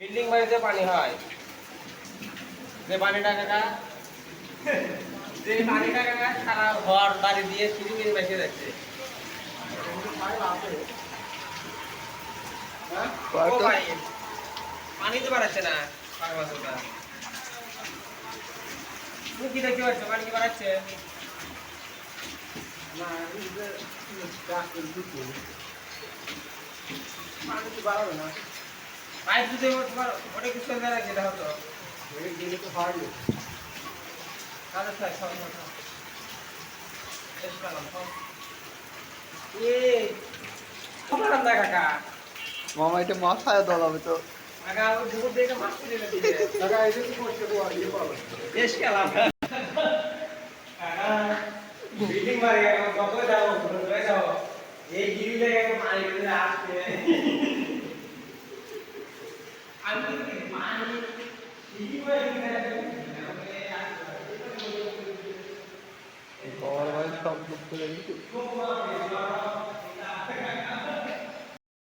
Building বাড়িতে পানি হয় যে পানিটা কাকা যে পানিটা কাকা সারা ঘর বাড়ি দিয়ে সিঁড়ি ভেসে যাচ্ছে। পানি তো বাড়াচ্ছে না তুমি কি দেখতে পাচ্ছ পানি কি বাড়াচ্ছে পানি কি বাড়াবে না পাইপ যদি তোমার অনেক কিছু আছে দেখো তো গেলে তো পারবে তাহলে স্যার সব কাকা মামা এটা মাথায় দলাবে তো কাকা ওই দুপুর দিয়ে মাছ কিনে দিতে কাকা এই যে কি করছে তো আর ইয়ে পাবে বেশ খেলাম কাকা বিল্ডিং মারে কত যাও ধরে যাও এই গিরি লাগে পানি ভিতরে আসছে আমি পানি কি করে ঘর ভাই সব ডুব করে